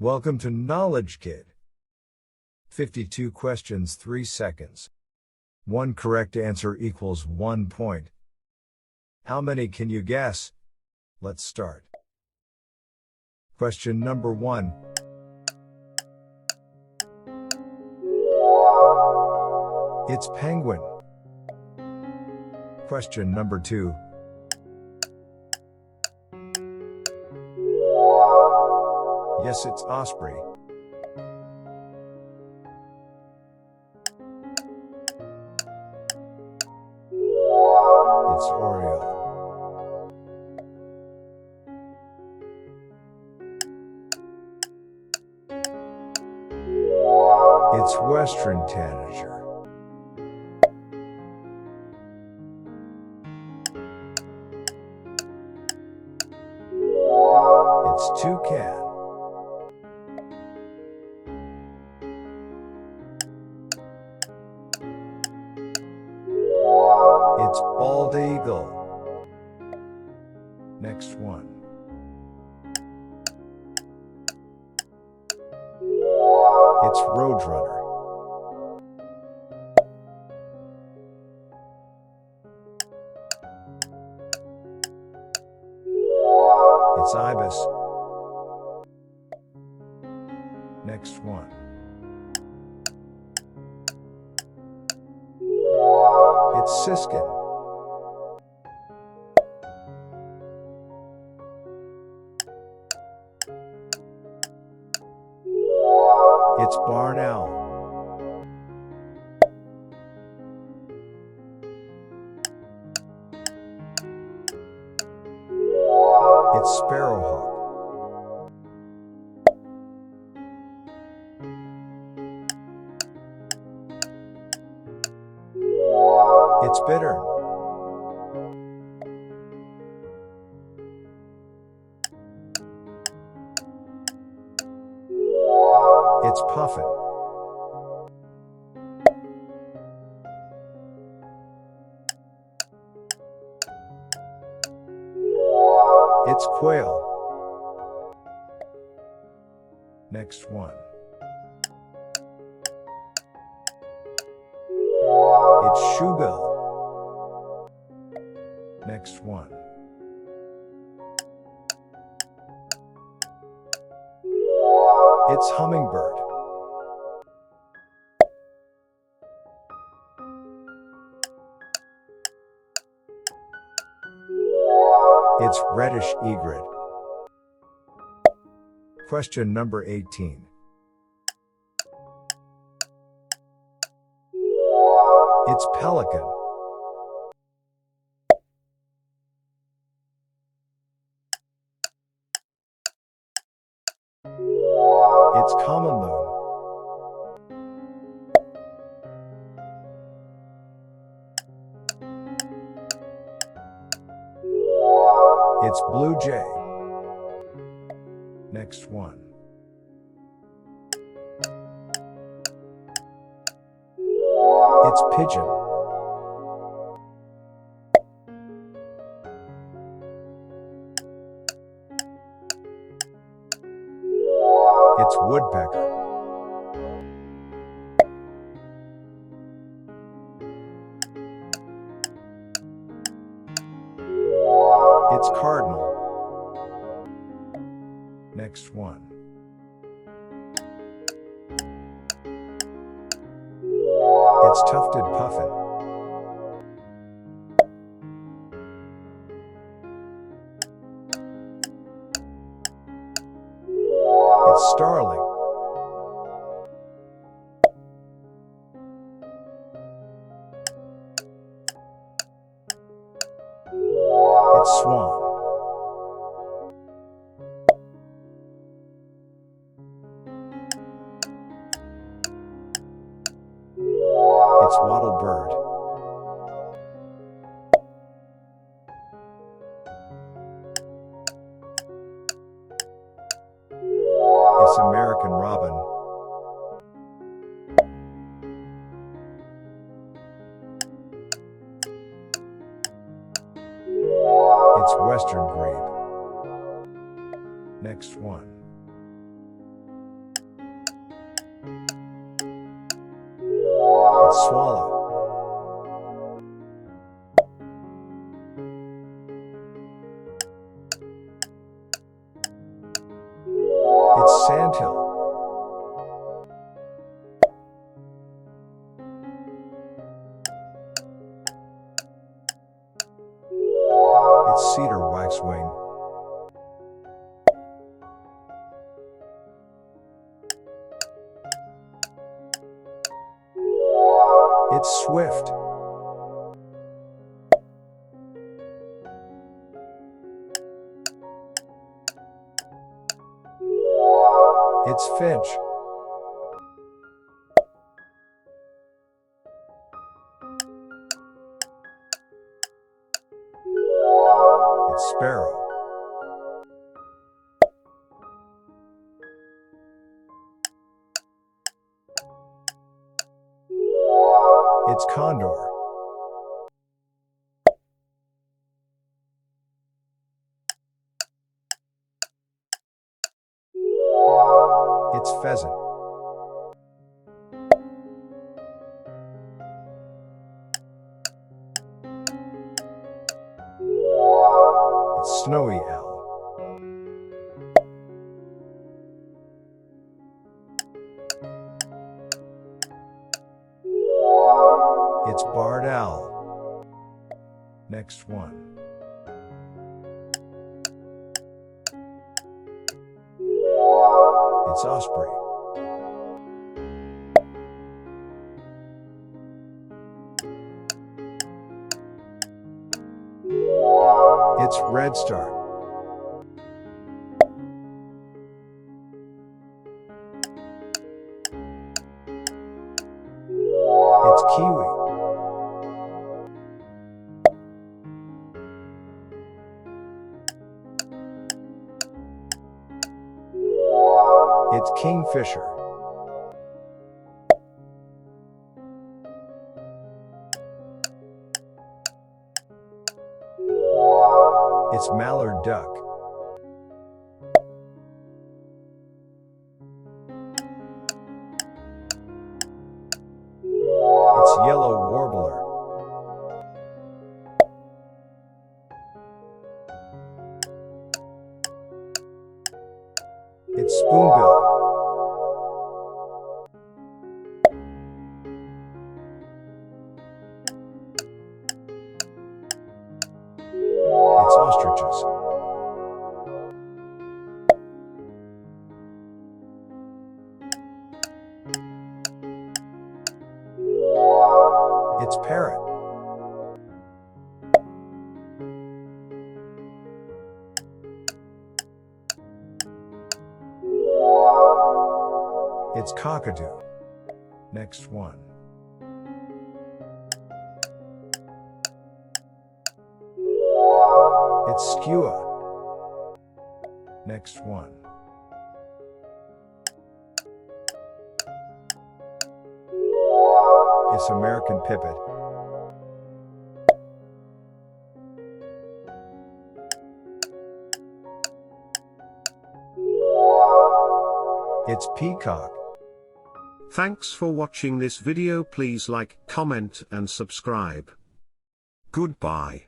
Welcome to Knowledge Kid. 52 questions, 3 seconds. One correct answer equals 1 point. How many can you guess? Let's start. Question number 1. It's penguin. Question number 2. Yes, it's osprey. It's oriole. It's western tanager. It's toucan. It's bald eagle. Next one. It's roadrunner. It's ibis. Next one. It's siskin. It's barn owl. It's sparrowhawk. It's bittern. It's puffin. It's quail. Next one. It's shoebill. Next one. It's hummingbird. It's reddish egret. Question number 18. It's pelican. It's common loon. It's blue jay. Next one. It's pigeon. It's woodpecker. It's cardinal. Next one. It's tufted puffin. It's starling. It's swan. It's wattle bird. It's American robin. It's western grape. Next one. Swallow. It's sandhill. It's cedar waxwing. It's swift. It's finch. It's sparrow. It's condor. It's pheasant. It's snowy owl. It's barred owl. Next one. It's osprey. It's redstart. It's kiwi. It's kingfisher. It's mallard duck. It's yellow warbler. It's spoonbill. It's ostriches. It's parrot. It's cockatoo. Next one. It's skua. Next one. It's American pipit. It's peacock. Thanks for watching this video. Please like, comment and subscribe. Goodbye.